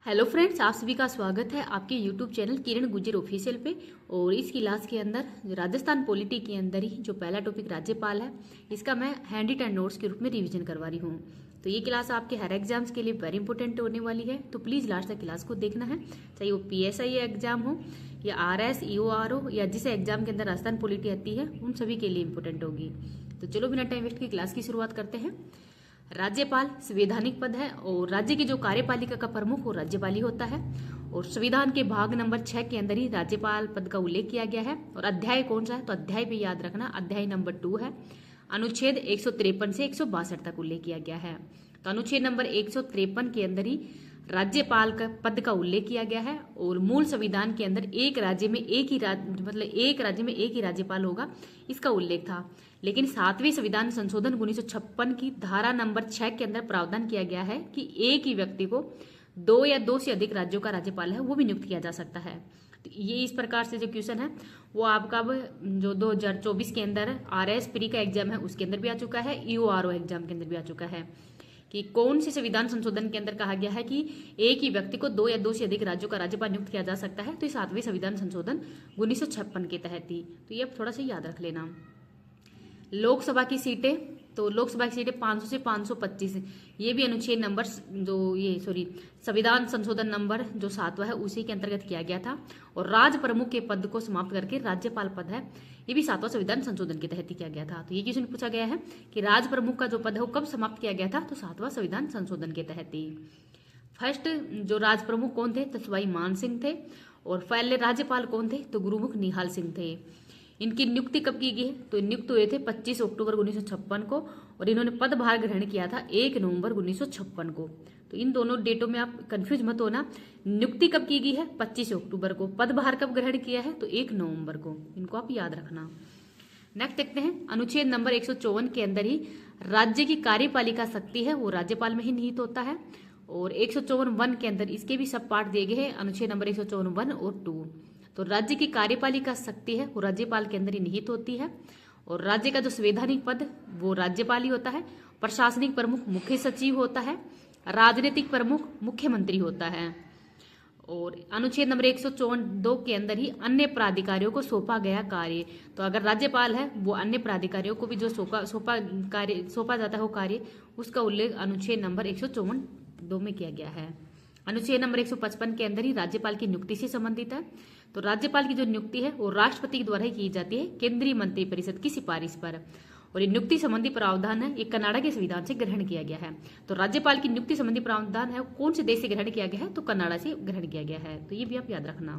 Hello friends, आप सभी का स्वागत है आपके यूट्यूब चैनल किरण गुज्जर ऑफिशियल पे। और इस क्लास के अंदर जो राजस्थान पॉलिटी के अंदर ही जो पहला टॉपिक राज्यपाल है, इसका मैं हैंड रिटन नोट्स के रूप में रिवीजन करवा रही हूँ। तो ये क्लास आपके हर एग्जाम्स के लिए वेरी इंपॉर्टेंट होने वाली है, तो प्लीज़ लास्ट तक क्लास को देखना है, चाहे वो PSI एग्जाम हो या RS EOR हो या जिस एग्जाम के अंदर राजस्थान पॉलिटी आती है, उन सभी के लिए इंपॉर्टेंट होगी। तो चलो बिना टाइम वेस्ट की क्लास की शुरुआत करते हैं। राज्यपाल संवैधानिक पद है और राज्य की जो कार्यपालिका का प्रमुख वो राज्यपाल ही होता है। और संविधान के भाग नंबर 6 के अंदर ही राज्यपाल पद का उल्लेख किया गया है। और अध्याय कौन सा है, तो अध्याय पे याद रखना, अध्याय नंबर 2 है। अनुच्छेद 153 से 162 तक उल्लेख किया गया है। तो अनुच्छेद नंबर 153 के अंदर ही राज्यपाल का पद का उल्लेख किया गया है। और मूल संविधान के अंदर एक राज्य में एक ही राज्यपाल होगा, इसका उल्लेख था। लेकिन 7वें संविधान संशोधन 1956 की धारा नंबर 6 के अंदर प्रावधान किया गया है कि एक ही व्यक्ति को 2 या 2 से अधिक राज्यों का राज्यपाल है वो भी नियुक्त किया जा सकता है। तो ये इस प्रकार से जो क्वेश्चन है वो आपका अब जो 2024 के अंदर RS प्री का एग्जाम है उसके अंदर भी आ चुका है, EORO एग्जाम के अंदर भी आ चुका है कि कौन से संविधान संशोधन के अंदर कहा गया है कि एक ही व्यक्ति को 2 या 2 से अधिक राज्यों का राज्यपाल नियुक्त किया जा सकता है। तो 7वें संविधान संशोधन 1956 के तहत थी। तो ये अब थोड़ा सा याद रख लेना। लोकसभा की सीटें, तो लोकसभा की सीटें 500 से 525, ये भी अनुच्छेद नंबर संविधान संशोधन नंबर जो 7वां है उसी के अंतर्गत किया गया था। और राज प्रमुख के पद को समाप्त करके राज्यपाल पद है, ये भी 7वां संविधान संशोधन के तहत ही किया गया था। तो ये क्वेश्चन पूछा गया है कि राज प्रमुख का जो पद है वो कब समाप्त किया गया था, तो 7वां संविधान संशोधन के तहत ही। फर्स्ट जो राज प्रमुख कौन थे, तो सवाई मान सिंह थे। और पहले राज्यपाल कौन थे, तो गुरुमुख निहाल सिंह थे। इनकी नियुक्ति कब की गई, तो नियुक्त हुए थे 25 अक्टूबर 1956 को। और इन्होंने पदभार ग्रहण किया था 1 नवंबर 1956 को। तो इन दोनों डेटों में आप कंफ्यूज मत होना। नियुक्ति कब की गई है, 25 अक्टूबर को। पदभार कब ग्रहण किया है, तो 1 नवंबर को। इनको आप याद रखना। नेक्स्ट देखते हैं, अनुच्छेद नंबर 154 के अंदर ही राज्य की कार्यपालिका शक्ति है वो राज्यपाल में ही निहित होता है। और 154(1) के अंदर इसके भी सब पार्ट दिए गए हैं, अनुच्छेद नंबर 154(1) और 2। तो राज्य की कार्यपालिका शक्ति है वो राज्यपाल के अंदर ही निहित होती है। और राज्य का जो संवैधानिक पद वो राज्यपाल ही होता है। प्रशासनिक प्रमुख मुख्य सचिव होता है। राजनीतिक प्रमुख मुख्यमंत्री होता है। और अनुच्छेद नंबर 154(2) के अंदर ही अन्य प्राधिकारियों को सौंपा गया कार्य, तो अगर राज्यपाल है वो अन्य प्राधिकारियों को भी जो सौंपा जाता है वो कार्य, उसका उल्लेख अनुच्छेद नंबर 154(2) में किया गया है। अनुच्छेद नंबर 155 के अंदर ही राज्यपाल की नियुक्ति से संबंधित है। तो राज्यपाल की जो नियुक्ति है वो राष्ट्रपति के द्वारा ही की जाती है केंद्रीय मंत्रिपरिषद की सिफारिश पर। और ये नियुक्ति संबंधी प्रावधान है ये कनाडा के संविधान से ग्रहण किया गया है। तो राज्यपाल की नियुक्ति संबंधी प्रावधान है कौन से देश से ग्रहण किया गया है, तो कनाडा से ग्रहण किया गया है। तो ये भी आप याद रखना।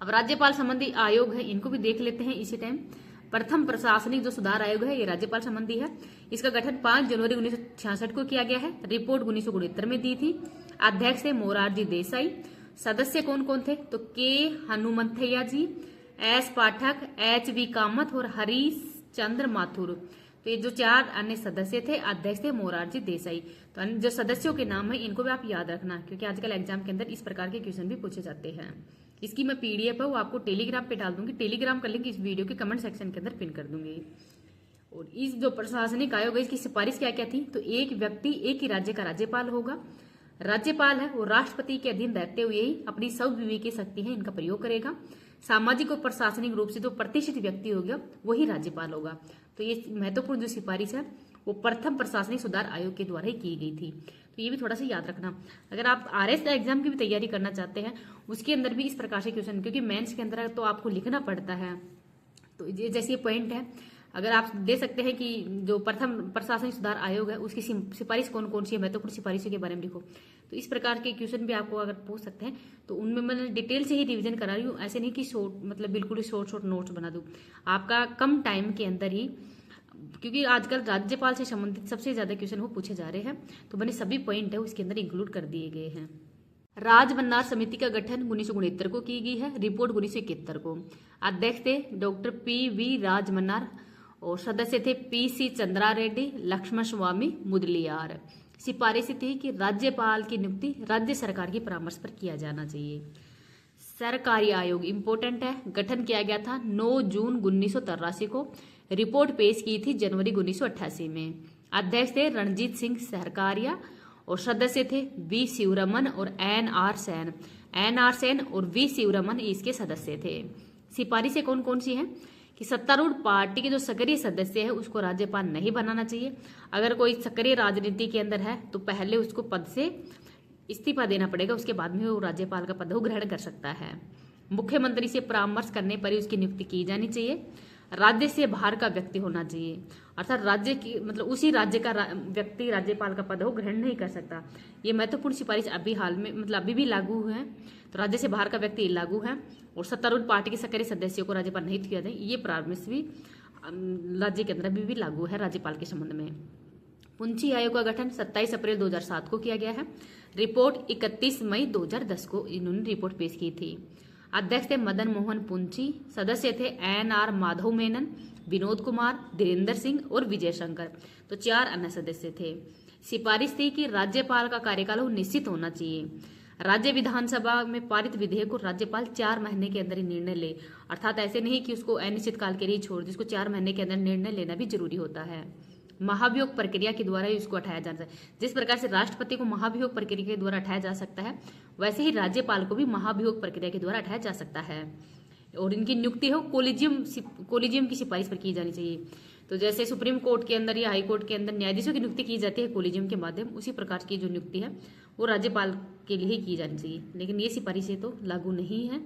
अब राज्यपाल संबंधी आयोग है, इनको भी देख लेते हैं इसी टाइम। प्रथम प्रशासनिक जो सुधार आयोग है ये राज्यपाल संबंधी है। इसका गठन 5 जनवरी 1966 को किया गया है। रिपोर्ट 1969 में दी थी। अध्यक्ष थे मोरारजी देसाई। सदस्य कौन कौन थे, तो के हनुमंथैया जी, एस पाठक, HV कामत और हरीश चंद्र माथुर। तो ये जो 4 अन्य सदस्य थे, अध्यक्ष थे मोरारजी देसाई। तो जो सदस्यों के नाम है इनको भी आप याद रखना, क्योंकि आजकल एग्जाम के अंदर इस प्रकार के क्वेश्चन भी पूछे जाते हैं। इसकी मैं PDF है वो आपको टेलीग्राम पे डाल दूंगी। टेलीग्राम का लिंक इस वीडियो के कमेंट सेक्शन के अंदर पिन कर दूंगी। और इस जो प्रशासनिक आयोग है इसकी सिफारिश क्या क्या थी, तो एक व्यक्ति एक ही राज्य का राज्यपाल होगा। राज्यपाल है वो राष्ट्रपति के अधीन रहते हुए ही अपनी सब विवेकीय शक्ति है इनका प्रयोग करेगा। सामाजिक और प्रशासनिक रूप से जो प्रतिष्ठित व्यक्ति होगा वही राज्यपाल होगा। तो ये महत्वपूर्ण जो सिफारिश है वो प्रथम प्रशासनिक सुधार आयोग के द्वारा ही की गई थी। तो ये भी थोड़ा सा याद रखना। अगर आप RS एग्जाम की भी तैयारी करना चाहते हैं उसके अंदर भी इस प्रकार से क्वेश्चन, क्योंकि मेंस के अंदर तो आपको लिखना पड़ता है। तो जैसे ये पॉइंट है, अगर आप दे सकते हैं कि जो प्रथम प्रशासनिक सुधार आयोग है उसकी सिफारिश कौन कौन सी है, महत्वपूर्ण सिफारिशों के बारे में लिखो। तो इस प्रकार के क्वेश्चन भी आपको अगर पूछ सकते हैं तो उनमें मैंने डिटेल से ही रिवीजन करा रही हूँ। ऐसे नहीं कि बिल्कुल ही शॉर्ट नोट्स बना दूँ आपका कम टाइम के अंदर ही, क्योंकि आजकल राज्यपाल से संबंधित सबसे ज्यादा क्वेश्चन वो पूछे जा रहे हैं। तो मैंने सभी पॉइंट है उसके अंदर इंक्लूड कर दिए गए हैं। राजभंडार समिति का गठन 1969 को की गई है। रिपोर्ट 1971 को। अध्यक्ष थे डॉक्टर PV राजमन्नार और सदस्य थे PC चंद्रा रेड्डी, लक्ष्मण स्वामी मुदलियार। सिफारिश थी कि राज्यपाल की नियुक्ति राज्य सरकार के परामर्श पर किया जाना चाहिए। सरकारी आयोग इंपॉर्टेंट है, गठन किया गया था 9 जून 1983 को। रिपोर्ट पेश की थी जनवरी 1988 में। अध्यक्ष थे रणजीत सिंह सहरकारिया और सदस्य थे वी शिवरमन और NR सेन। NR सेन और वी शिवरमन इसके सदस्य थे। सिफारिश से कौन कौन सी है कि सत्तारूढ़ पार्टी के जो सक्रिय सदस्य है उसको राज्यपाल नहीं बनाना चाहिए। अगर कोई सक्रिय राजनीति के अंदर है तो पहले उसको पद से इस्तीफा देना पड़ेगा, उसके बाद में वो राज्यपाल का पद ग्रहण कर सकता है। मुख्यमंत्री से परामर्श करने पर ही उसकी नियुक्ति की जानी चाहिए। राज्य से बाहर का व्यक्ति होना चाहिए, अर्थात राज्य की मतलब उसी राज्य का व्यक्ति राज्यपाल का पद ग्रहण नहीं कर सकता। ये महत्वपूर्ण सिफारिश अभी हाल में मतलब अभी भी लागू है, तो राज्य से बाहर का व्यक्ति लागू है। और सत्तारूढ़ पार्टी के सक्रिय सदस्यों को राज्यपाल नहीं किया जाए, ये परामर्श भी राज्य के अंदर अभी भी लागू है राज्यपाल के संबंध में। पुंछी आयोग का गठन 27 अप्रैल 2007 को किया गया है। रिपोर्ट 31 मई 2010 को इन्होंने रिपोर्ट पेश की थी। अध्यक्ष थे मदन मोहन पुंछी, सदस्य थे NR माधव मेनन, विनोद कुमार, धीरेन्द्र सिंह और विजय शंकर, तो 4 अन्य सदस्य थे। सिफारिश थी कि राज्यपाल का कार्यकाल निश्चित होना चाहिए। राज्य विधानसभा में पारित विधेयक को राज्यपाल 4 महीने के अंदर ही निर्णय ले, अर्थात ऐसे नहीं कि उसको अनिश्चित काल के लिए छोड़ दे, उसको 4 महीने के अंदर निर्णय लेना भी जरूरी होता है। महाभियोग प्रक्रिया के द्वारा ही उसको हटाया जा सकता है। जिस प्रकार से राष्ट्रपति को महाभियोग प्रक्रिया के द्वारा हटाया जा सकता है, वैसे ही राज्यपाल को भी महाभियोग प्रक्रिया के द्वारा हटाया जा सकता है। और इनकी नियुक्ति हो कोलिजियम की सिफारिश पर की जानी चाहिए। तो जैसे सुप्रीम कोर्ट के अंदर या हाई कोर्ट के अंदर न्यायाधीशों की नियुक्ति की जाती है कोलिजियम के माध्यम, उसी प्रकार की जो नियुक्ति है वो राज्यपाल के लिए ही की जानी चाहिए। लेकिन ये सिफारिशें तो लागू नहीं है,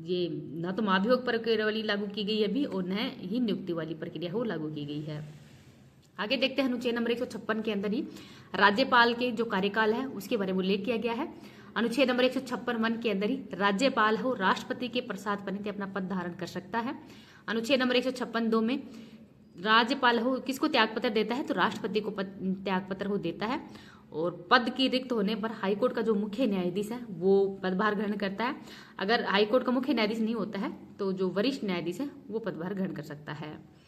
ये न तो महाभियोग प्रक्रिया वाली लागू की गई अभी और न ही नियुक्ति वाली प्रक्रिया हो लागू की गई है। आगे देखते हैं अनुच्छेद नंबर 156 के अंदर ही राज्यपाल के जो कार्यकाल है उसके बारे में उल्लेख किया गया है। अनुच्छेद नंबर 156(1) के अंदर ही राज्यपाल हो राष्ट्रपति के प्रसाद पर अपना पद धारण कर सकता है। अनुच्छेद नंबर 156(2) में राज्यपाल हो किसको त्यागपत्र देता है, तो राष्ट्रपति को त्यागपत्र हो देता है। और पद की रिक्त होने पर हाईकोर्ट का जो मुख्य न्यायाधीश है वो पदभार ग्रहण करता है। अगर हाईकोर्ट का मुख्य न्यायाधीश नहीं होता है तो जो वरिष्ठ न्यायाधीश है वो पदभार ग्रहण कर सकता है।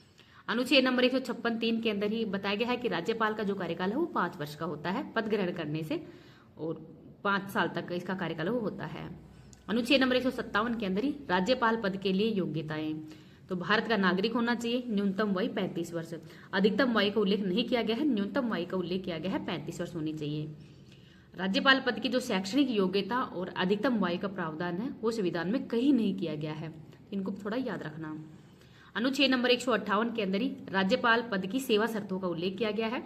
अनुच्छेद नंबर 156(3) के अंदर ही बताया गया है कि राज्यपाल का जो कार्यकाल है वो 5 वर्ष का होता है पद ग्रहण करने से, और 5 साल तक इसका कार्यकाल वो होता है। अनुच्छेद नंबर 157 के अंदर ही राज्यपाल पद के लिए योग्यताएं, तो भारत का नागरिक होना चाहिए, न्यूनतम वय 35 वर्ष, अधिकतम वय का उल्लेख नहीं किया गया है, न्यूनतम वय का उल्लेख किया गया है 35 वर्ष होनी चाहिए। राज्यपाल पद की जो शैक्षणिक योग्यता और अधिकतम वय का प्रावधान है वो संविधान में कहीं नहीं किया गया है, इनको थोड़ा याद रखना। अनुच्छेद नंबर 158 के अंदर ही राज्यपाल पद की सेवा शर्तों का उल्लेख किया गया है।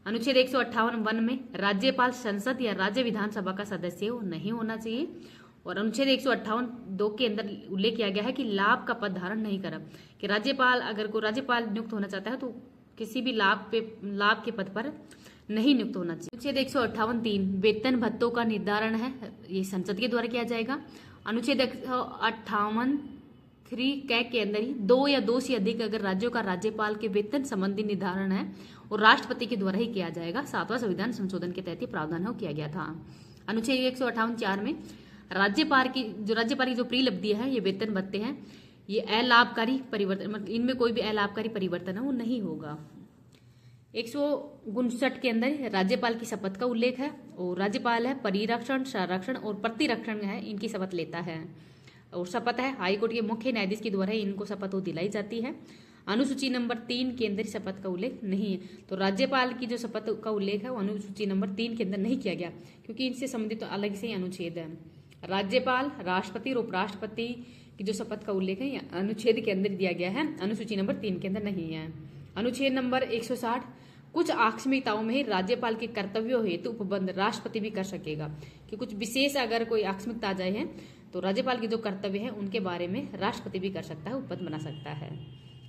अनुच्छेद 158(1) में राज्यपाल संसद या राज्य विधानसभा का सदस्य नहीं होना चाहिए। और अनुच्छेद 158(2) के अंदर उल्लेख किया गया है कि लाभ का पद धारण नहीं करा, कि राज्यपाल अगर कोई राज्यपाल नियुक्त होना चाहता है तो किसी भी लाभ के पद पर नहीं नियुक्त होना चाहिए। अनुच्छेद 158(3) वेतन भत्तों का निर्धारण है, ये संसद के द्वारा किया जाएगा। अनुच्छेद 158(3) के अंदर ही 2 या 2 से अधिक अगर राज्यों का राज्यपाल के वेतन संबंधी निर्धारण है और राष्ट्रपति के द्वारा ही किया जाएगा। 7वां संविधान संशोधन के तहत प्रावधान किया गया था। अनुच्छेद 158(4) में राज्यपाल की जो प्रीलब्धि है, ये वेतन भत्ते हैं, ये अलाभकारी परिवर्तन, मतलब इनमें कोई भी अलाभकारी परिवर्तन है वो नहीं होगा। 159 के अंदर राज्यपाल की शपथ का उल्लेख है, और राज्यपाल है परिरक्षण, संरक्षण और प्रतिरक्षण है इनकी शपथ लेता है, और शपथ है हाईकोर्ट के मुख्य न्यायाधीश के द्वारा इनको शपथ दिलाई जाती है। अनुसूची नंबर 3 के अंदर शपथ का उल्लेख नहीं है, तो राज्यपाल की जो शपथ का उल्लेख है वो अनुसूची नंबर 3 के अंदर नहीं किया गया, क्योंकि इनसे संबंधित तो अलग से अनुच्छेद है। राज्यपाल, राष्ट्रपति और उपराष्ट्रपति की जो शपथ का उल्लेख है अनुच्छेद के अंदर दिया गया है, अनुसूची नंबर 3 के अंदर नहीं है। अनुच्छेद नंबर 160 कुछ आकस्मिकताओं में ही राज्यपाल के कर्तव्यों हेतु उपबंध राष्ट्रपति भी कर सकेगा, कि कुछ विशेष अगर कोई आकस्मिकता आ जाए है तो राज्यपाल के जो कर्तव्य है उनके बारे में राष्ट्रपति भी कर सकता है, उपबंध बना सकता है।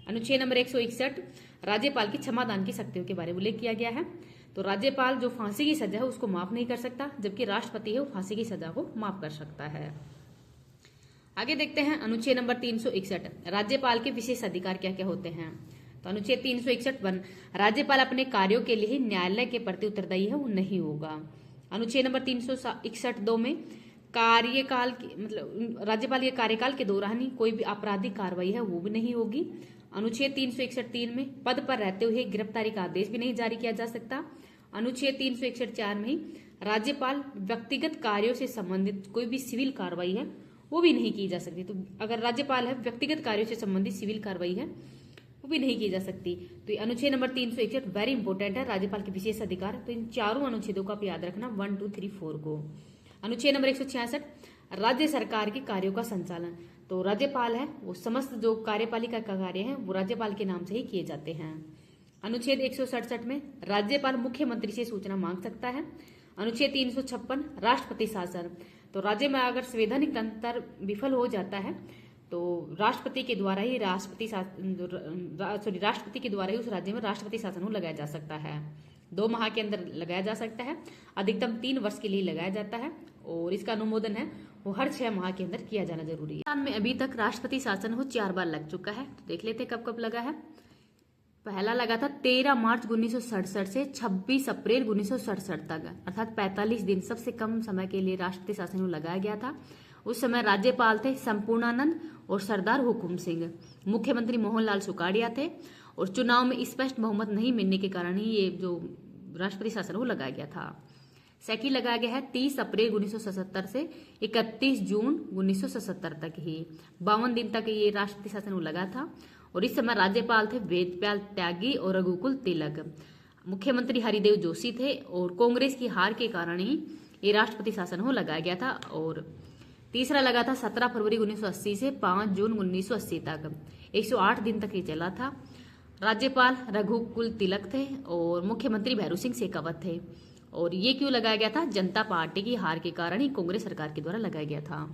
अनुच्छेद नंबर 161 राज्यपाल की क्षमादान की शक्तियों के बारे में उल्लेख किया गया है, तो राज्यपाल जो फांसी की सजा है उसको माफ नहीं कर सकता, जबकि राष्ट्रपति है वो फांसी की सजा को माफ कर सकता है। आगे देखते हैं अनुच्छेद नंबर 361 राज्यपाल के विशेष अधिकार क्या क्या होते हैं। तो अनुच्छेद 361(1) राज्यपाल अपने कार्यों के लिए न्यायालय के प्रति उत्तरदायी है वो नहीं होगा। अनुच्छेद नंबर 361(2) में कार्यकाल मतलब राज्यपाल के कार्यकाल के दौरान ही कोई भी आपराधिक कार्रवाई है वो भी नहीं होगी। अनुच्छेद 361(3) में पद पर रहते हुए गिरफ्तारी का आदेश भी नहीं जारी किया जा सकता। अनुच्छेद 361(4) में राज्यपाल व्यक्तिगत कार्यों से संबंधित कोई भी सिविल कार्रवाई है वो भी नहीं की जा सकती। तो अगर राज्यपाल है व्यक्तिगत कार्यों से संबंधित सिविल कार्रवाई है वो भी नहीं की जा सकती। तो ये अनुच्छेद नंबर 361 वेरी इंपॉर्टेंट है, राज्यपाल के विशेष अधिकार। तो इन चारों अनुच्छेदों को आप याद रखना, 1, 2, 3, 4 को। अनुच्छेद नंबर 166 राज्य सरकार के कार्यों का संचालन। तो राज्यपाल है वो समस्त जो कार्यपालिका का कार्य है वो राज्यपाल के नाम से ही किए जाते हैं। अनुच्छेद 167 में राज्यपाल मुख्यमंत्री से सूचना मांग सकता है। अनुच्छेद 356 राष्ट्रपति शासन। तो राज्य में अगर संवैधानिक तंत्र विफल हो जाता है तो राष्ट्रपति के द्वारा ही राष्ट्रपति के द्वारा ही उस राज्य में राष्ट्रपति शासन को लगाया जा सकता है। 2 माह के अंदर लगाया जा सकता है, अधिकतम 3 वर्ष के लिए लगाया जाता है और इसका अनुमोदन है वो हर 6 माह के अंदर किया जाना जरूरी है। राजस्थान में अभी तक राष्ट्रपति शासन हो 4 बार लग चुका है। तो देख लेते कब कब लगा है। पहला लगा था 13 मार्च 1967 से 26 अप्रैल 1967 तक, अर्थात 45 दिन, सबसे कम समय के लिए राष्ट्रपति शासन लगाया गया था। उस समय राज्यपाल थे संपूर्णानंद और सरदार हुकुम सिंह। मुख्यमंत्री मोहनलाल सुखाड़िया थे और चुनाव में स्पष्ट बहुमत नहीं मिलने के कारण ही ये जो राष्ट्रपति शासन वो लगाया गया था। सेकंड लगाया गया है 30 अप्रैल 1977 से 31 जून 1977 तक ही, 52 दिन तक ये राष्ट्रपति शासन वो लगा था। और इस समय राज्यपाल थे वेदपाल त्यागी और रघुकुल तिलक। मुख्यमंत्री हरिदेव जोशी थे और कांग्रेस की हार के कारण ही ये राष्ट्रपति शासन वो लगाया गया था। और तीसरा लगा था 17 फरवरी 1980 से 5 जून 1980 तक, 108 दिन तक ये चला था। राज्यपाल रघुकुल तिलक थे और मुख्यमंत्री भैरू सिंह शेखावत थे। और ये क्यों लगाया गया था? जनता पार्टी की हार के कारण ही कांग्रेस सरकार के द्वारा लगाया गया था।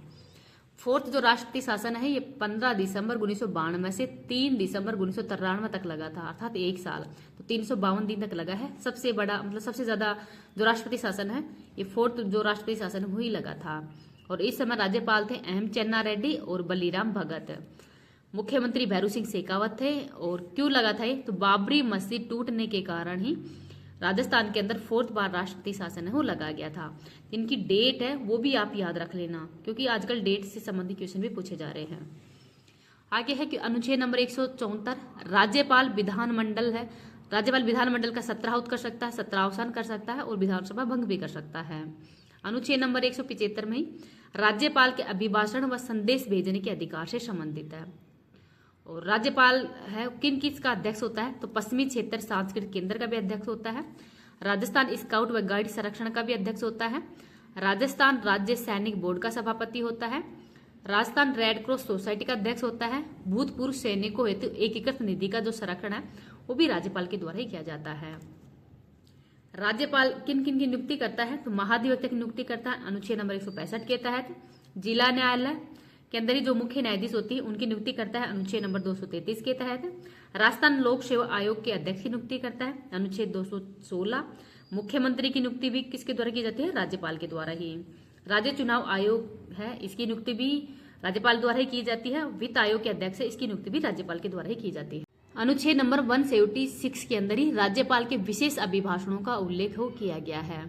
फोर्थ जो राष्ट्रपति शासन है ये 15 दिसंबर 1992 से 3 दिसंबर 1993 तक लगा था, अर्थात 1 साल। तो 352 दिन तक लगा है। सबसे बड़ा मतलब सबसे ज्यादा जो राष्ट्रपति शासन है ये फोर्थ जो राष्ट्रपति शासन वही लगा था। और इस समय राज्यपाल थे एम चन्ना रेड्डी और बलीराम भगत। मुख्यमंत्री भैरू सिंह शेखावत थे। और क्यों लगा था ये? तो बाबरी मस्जिद टूटने के कारण ही राजस्थान के अंदर 4th बार राष्ट्रपति शासन है वो लगाया गया था। इनकी डेट है वो भी आप याद रख लेना, क्योंकि आजकल डेट से संबंधित क्वेश्चन भी पूछे जा रहे हैं। आगे है कि अनुच्छेद नंबर 174 राज्यपाल विधानमंडल है। राज्यपाल विधानमंडल का सत्रावत कर सकता है, सत्रावसान कर सकता है और विधानसभा भंग भी कर सकता है। अनुच्छेद नंबर 175 में राज्यपाल के अभिभाषण व संदेश भेजने के अधिकार से संबंधित है। और राज्यपाल है किन किसका अध्यक्ष होता है? तो पश्चिमी क्षेत्र सांस्कृतिक केंद्र का भी अध्यक्ष होता है, राजस्थान स्काउट व गाइड संरक्षण का भी अध्यक्ष होता है, राजस्थान राज्य सैनिक बोर्ड का सभापति होता है, राजस्थान रेड क्रॉस सोसाइटी का अध्यक्ष होता है, भूतपूर्व सैनिकों हेतु एकीकृत निधि का जो संरक्षण है वो भी राज्यपाल के द्वारा ही किया जाता है। राज्यपाल किन किन की नियुक्ति करता है? तो महाधिवक्ता की नियुक्ति करता है अनुच्छेद नंबर 165 के तहत। जिला न्यायालय के अंदर ही जो मुख्य न्यायाधीश होती है उनकी नियुक्ति करता है अनुच्छेद नंबर 233 के तहत। राजस्थान लोक सेवा आयोग के अध्यक्ष की नियुक्ति करता है अनुच्छेद 216। मुख्यमंत्री की नियुक्ति भी किसके द्वारा की जाती है? राज्यपाल के द्वारा ही। राज्य चुनाव आयोग है इसकी नियुक्ति भी राज्यपाल द्वारा ही की जाती है। वित्त आयोग के अध्यक्ष है इसकी नियुक्ति भी राज्यपाल के द्वारा ही की जाती है। अनुच्छेद नंबर 176 के अंदर ही राज्यपाल के विशेष अभिभाषणों का उल्लेख किया गया है।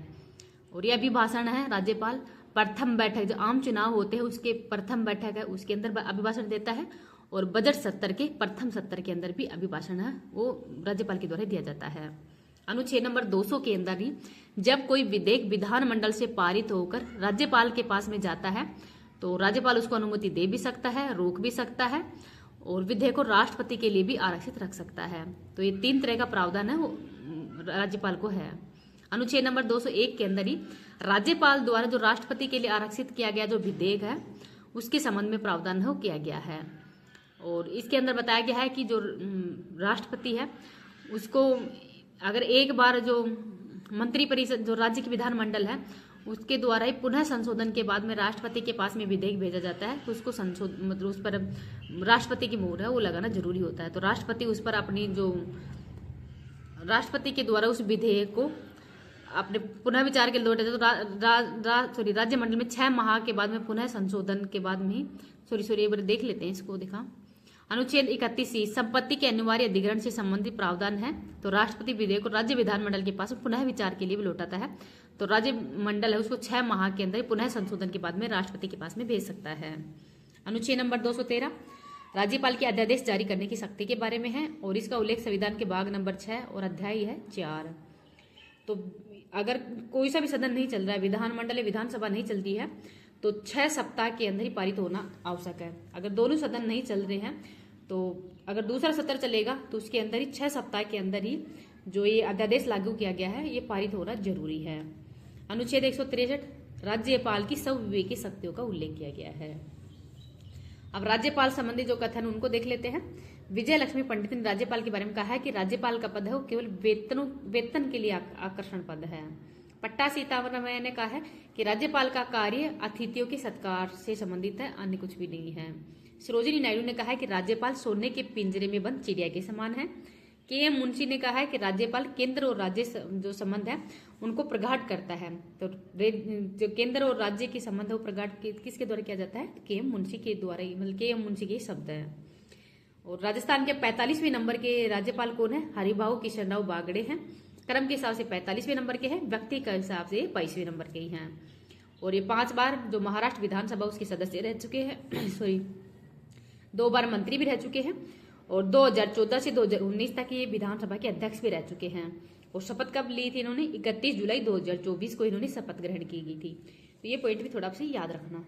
और यह अभिभाषण है राज्यपाल प्रथम बैठक जो आम चुनाव होते हैं उसके प्रथम बैठक है उसके अंदर अभिभाषण देता है। और बजट सत्र के प्रथम सत्र के अंदर भी अभिभाषण है वो राज्यपाल के द्वारा दिया जाता है। अनुच्छेद नंबर 200 के अंदर ही जब कोई विधेयक विधानमंडल से पारित होकर राज्यपाल के पास में जाता है तो राज्यपाल उसको अनुमति दे भी सकता है, रोक भी सकता है और विधेयक को राष्ट्रपति के लिए भी आरक्षित रख सकता है। तो ये 3 तरह का प्रावधान है वो राज्यपाल को है। अनुच्छेद नंबर 201 के अंदर ही राज्यपाल द्वारा जो राष्ट्रपति के लिए आरक्षित किया गया जो विधेयक है उसके संबंध में प्रावधान है वो किया गया है। और इसके अंदर बताया गया है कि जो राष्ट्रपति है उसको अगर एक बार जो मंत्रिपरिषद जो राज्य की विधानमंडल है उसके द्वारा ही पुनः संशोधन के बाद में राष्ट्रपति के पास में विधेयक भेजा जाता है तो उसको मतलब उस पर राष्ट्रपति की मोहर है वो लगाना जरूरी होता है। तो राष्ट्रपति उस पर अपनी जो राष्ट्रपति के द्वारा उस विधेयक को अपने पुनः विचार के लौटे तो राज्यमंडल में 6 माह के बाद में पुनः संशोधन के बाद में एक बार देख लेते हैं इसको। देखा अनुच्छेद 31 संपत्ति के अनिवार्य अधिग्रहण से संबंधित प्रावधान है। तो राष्ट्रपति विधेयक को राज्य विधानमंडल के पास पुनः विचार के लिए भी लौटाता है। तो राज्य मंडल है उसको 6 माह के अंदर पुनः संशोधन के बाद में राष्ट्रपति के पास में भेज सकता है। अनुच्छेद नंबर 213 राज्यपाल के अध्यादेश जारी करने की शक्ति के बारे में है और इसका उल्लेख संविधान के भाग नंबर 6 और अध्याय है 4। तो अगर कोई सा भी सदन नहीं चल रहा है, विधानमंडल या विधानसभा नहीं चलती है तो 6 सप्ताह के अंदर ही पारित होना आवश्यक है। अगर दोनों सदन नहीं चल रहे हैं तो अगर दूसरा सत्र चलेगा तो उसके अंदर ही 6 सप्ताह के अंदर ही जो ये अध्यादेश लागू किया गया है ये पारित होना जरूरी है। अनुच्छेद 163 राज्यपाल की संविवेकी शक्तियों का उल्लेख किया गया है। अब राज्यपाल संबंधी जो कथन उनको देख लेते हैं। विजय लक्ष्मी पंडित ने राज्यपाल के बारे में कहा है कि राज्यपाल का पद है वो केवल वेतन के लिए आकर्षण पद है। पट्टा सीतारामैया ने कहा है कि राज्यपाल का कार्य अतिथियों के सत्कार से संबंधित है, अन्य कुछ भी नहीं है। सरोजिनी नायडू ने कहा है कि राज्यपाल सोने के पिंजरे में बंद चिड़िया के समान है। के.एम. मुंशी ने कहा है कि राज्यपाल केंद्र और राज्य जो संबंध है उनको प्रगाढ़ करता है। तो जो केंद्र और राज्य के संबंध है वो प्रगाढ़ किसके द्वारा किया जाता है? के.एम. मुंशी के द्वारा, मतलब के.एम. मुंशी के शब्द है। और राजस्थान के 45वें नंबर के राज्यपाल कौन है? हरिभाऊ किशनराव बागड़े हैं। क्रम के हिसाब से 45वें नंबर के हैं, व्यक्ति के हिसाब से 22वें नंबर के ही हैं। और ये 5 बार जो महाराष्ट्र विधानसभा उसके सदस्य रह चुके हैं सॉरी 2 बार मंत्री भी रह चुके हैं। और 2014 से 2019 तक ये विधानसभा के अध्यक्ष भी रह चुके हैं। और शपथ कब ली थी इन्होंने? 31 जुलाई 2024 को इन्होंने शपथ ग्रहण की गई थी। तो ये पॉइंट भी थोड़ा आपसे याद रखना।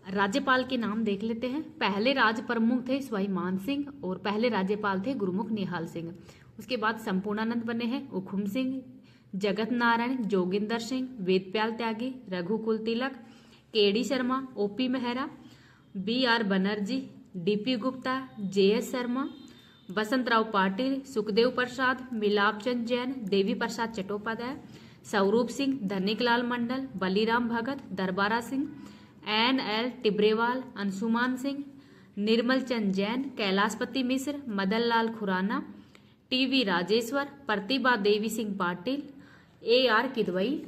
राज्यपाल के नाम देख लेते हैं। पहले राज्य प्रमुख थे स्वाई मान सिंह और पहले राज्यपाल थे गुरुमुख निहाल सिंह। उसके बाद संपूर्णानंद बने हैं Ukhum Singh, Jagat Narayan, Joginder Singh, Vedpal Tyagi, Raghukul Tilak, KD Sharma, OP Mehra, BR. Banerjee, DP. Gupta, JS. Sharma, Vasantrao Patil, Sukhdev Prasad, Milap Chand Jain, Devi Prasad Chattopadhyay, Swaroop Singh, Dhaniklal Mandal, Baliram Bhagat, Darbara Singh, NL. Tibrewal, Anshuman Singh, Nirmal Chand Jain, Kailashpati Mishra, Madan Lal Khurana, TV. Rajeshwar, Pratibha Devi Singh Patil, AR. Kidwai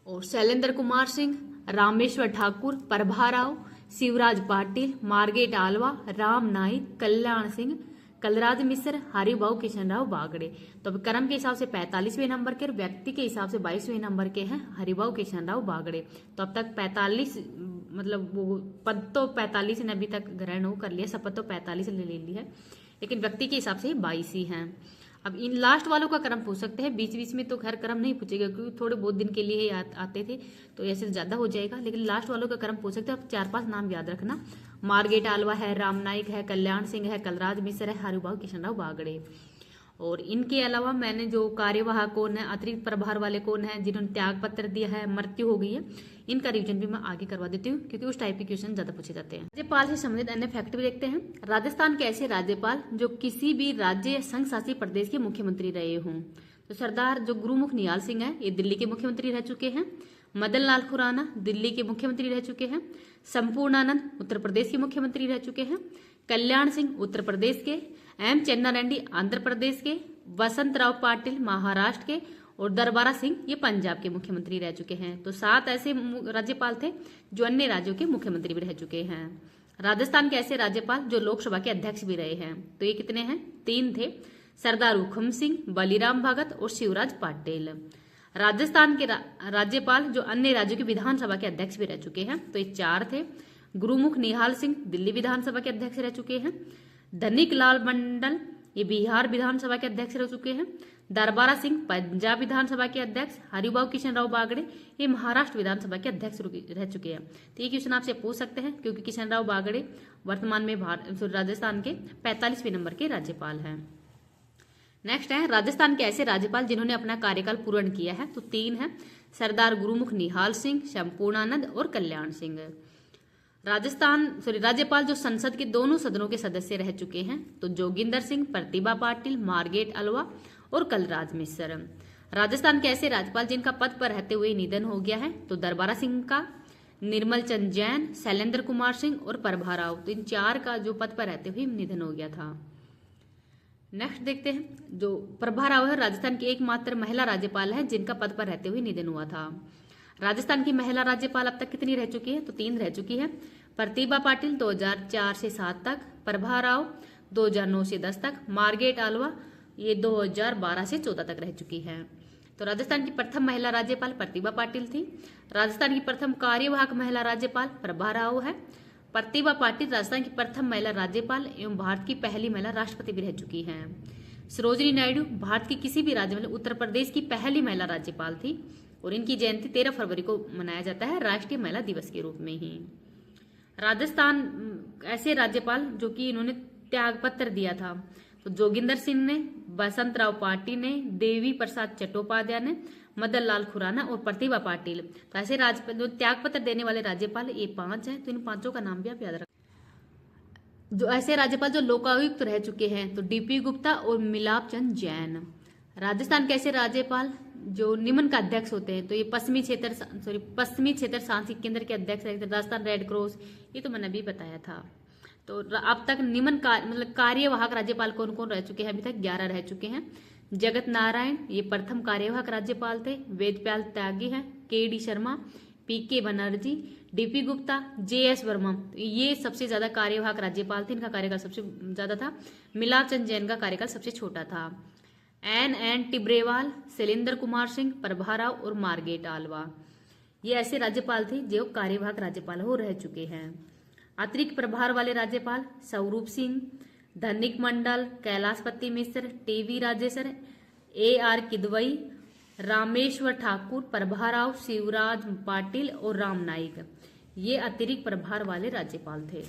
और शैलेंद्र कुमार सिंह, रामेश्वर ठाकुर, प्रभा राव, शिवराज पाटिल, मार्गेट आलवा, राम नाईक, कल्याण सिंह, कलराज मिश्र, हरिभाऊ किशनराव बागड़े। तो अब क्रम के हिसाब से 45वें नंबर के और व्यक्ति के हिसाब से 22वें नंबर के हैं हरिभाऊ किशनराव बागड़े। तो अब तक 45 मतलब वो पद तो 45 ने अभी तक ग्रहण कर लिया, शपथ तो 45 ले ली है, लेकिन व्यक्ति के हिसाब से 22 ही हैं। अब इन लास्ट वालों का क्रम पूछ सकते हैं, बीच बीच में तो खैर क्रम नहीं पूछेगा क्योंकि थोड़े बहुत दिन के लिए ही आते थे तो ऐसे ज्यादा हो जाएगा, लेकिन लास्ट वालों का क्रम पूछ सकते हैं। अब 4-5 नाम याद रखना। मार्गेट आलवा है, राम नाईक है, कल्याण सिंह है, कलराज मिश्र है, हरिभाऊ किशनराव बागड़े। और इनके अलावा मैंने जो कार्यवाहक कौन है, अतिरिक्त प्रभार वाले कौन है, जिन्होंने त्याग पत्र दिया है, मृत्यु हो गई है, इनका रिवीजन भी मैं आगे करवा देती हूँ क्योंकि उस टाइप के क्वेश्चन ज्यादा पूछे जाते हैं। राज्यपाल से संबंधित अन्य फैक्ट भी देखते हैं। राजस्थान के ऐसे राज्यपाल जो किसी भी राज्य या संघ शासित प्रदेश के मुख्यमंत्री रहे हों, तो सरदार जो गुरुमुख निहाल सिंह है ये दिल्ली के मुख्यमंत्री रह चुके हैं। मदन लाल खुराना दिल्ली के मुख्यमंत्री रह चुके हैं। संपूर्णानंद उत्तर प्रदेश के मुख्यमंत्री रह चुके हैं। कल्याण सिंह उत्तर प्रदेश के, एम चन्ना रेड्डी आंध्र प्रदेश के, वसंतराव पाटिल महाराष्ट्र के और दरबारा सिंह ये पंजाब के मुख्यमंत्री रह चुके हैं। तो 7 ऐसे राज्यपाल थे जो अन्य राज्यों के मुख्यमंत्री भी रह चुके हैं। राजस्थान के ऐसे राज्यपाल जो लोकसभा के अध्यक्ष भी रहे हैं, तो ये कितने हैं? 3 थे, सरदार उखम सिंह, बलीराम भगत और शिवराज पाटिल। राजस्थान के राज्यपाल जो अन्य राज्यों की विधानसभा के अध्यक्ष भी रह चुके हैं, तो ये 4 थे। गुरुमुख निहाल सिंह दिल्ली विधानसभा के अध्यक्ष रह चुके हैं। धनिक लाल मंडल ये बिहार विधानसभा के अध्यक्ष रह चुके हैं। दरबारा सिंह पंजाब विधानसभा के अध्यक्ष। हरिभाऊ किशनराव बागड़े ये महाराष्ट्र विधानसभा के अध्यक्ष रह चुके हैं। तो ये क्वेश्चन आपसे पूछ सकते हैं क्योंकि किशनराव बागड़े वर्तमान में राजस्थान के 45वें नंबर के राज्यपाल हैं। नेक्स्ट है राजस्थान के ऐसे राज्यपाल जिन्होंने अपना कार्यकाल पूर्ण किया है, तो 3 हैं, सरदार गुरुमुख निहाल सिंह, संपूर्णानंद और कल्याण सिंह। राज्यपाल जो संसद के दोनों सदनों के सदस्य रह चुके हैं, तो जोगिंदर सिंह, प्रतिभा पाटिल, मार्गेट अलवा और कलराज मिश्र। राजस्थान के ऐसे राज्यपाल जिनका पद पर रहते हुए निधन हो गया है, तो दरबारा सिंह का, निर्मल चंद जैन, शैलेंद्र कुमार सिंह और प्रभा राव। तो इन 4 का जो पद पर रहते हुए निधन हो गया था। नेक्स्ट देखते हैं, जो प्रभा राव है राजस्थान की एकमात्र महिला राज्यपाल है जिनका पद पर रहते हुए निधन हुआ था। राजस्थान की महिला राज्यपाल अब तक कितनी रह चुकी है? तो 3 रह चुकी है। प्रतिभा पाटिल 2004 से 7 तक, प्रभा राव 2009 से 10 तक, मार्गेट आलवा ये 2012 से 14 तक रह चुकी है। तो राजस्थान की प्रथम महिला राज्यपाल प्रतिभा पाटिल थी। राजस्थान की प्रथम कार्यवाहक महिला राज्यपाल प्रभा राव है। प्रतिभा पाटिल राजस्थान की प्रथम महिला राज्यपाल एवं भारत की पहली महिला राष्ट्रपति भी रह चुकी हैं। सरोजिनी नायडू भारत की किसी भी राज्य मतलब उत्तर प्रदेश की पहली महिला राज्यपाल थी और इनकी जयंती 13 फरवरी को मनाया जाता है राष्ट्रीय महिला दिवस के रूप में ही। राजस्थान ऐसे राज्यपाल जो कि इन्होंने त्यागपत्र दिया था। तो जोगिंदर सिंह ने, बसंत राव पाटिल ने, देवी प्रसाद चट्टोपाध्याय ने, मदन लाल खुराना और प्रतिभा पाटिल। तो ऐसे जो त्यागपत्र देने वाले राज्यपाल ये 5 हैं। तो इन 5 का नाम भी आप याद रखें। जो ऐसे राज्यपाल जो लोकायुक्त रह चुके हैं, तो डीपी गुप्ता और मिलाप चंद जैन। राजस्थान के ऐसे राज्यपाल जो निम्न का अध्यक्ष होते हैं, तो ये पश्चिमी क्षेत्र सांस्कृतिक केंद्र के अध्यक्ष रहते हैं, राजस्थान रेड क्रॉस, ये तो मैंने अभी बताया था। तो अब तक निम्न मतलब कार्यवाहक राज्यपाल कौन कौन रह चुके हैं? अभी तक 11 रह चुके हैं। जगत नारायण ये प्रथम कार्यवाहक राज्यपाल थे। वेदपाल त्यागी हैं। KD. Sharma, PK. Banerjee, DP Gupta, JS. Verma, ये सबसे ज्यादा कार्यवाहक राज्यपाल थे। इनका कार्यकाल सबसे ज्यादा था। मिलाप चंद जैन का कार्यकाल सबसे छोटा था। एन टिब्रेवाल, शैलेंद्र कुमार सिंह, प्रभाराव और मार्गेट आलवा, ये ऐसे राज्यपाल थे जो कार्यवाहक राज्यपाल हो रह चुके हैं। अतिरिक्त प्रभार वाले राज्यपाल स्वरूप सिंह, धनिक मंडल, कैलाशपति मिश्र, टी.वी. राजेश्वर, ए.आर. किदवई, रामेश्वर ठाकुर, प्रभाराव, शिवराज पाटिल और राम नाईक, ये अतिरिक्त प्रभार वाले राज्यपाल थे।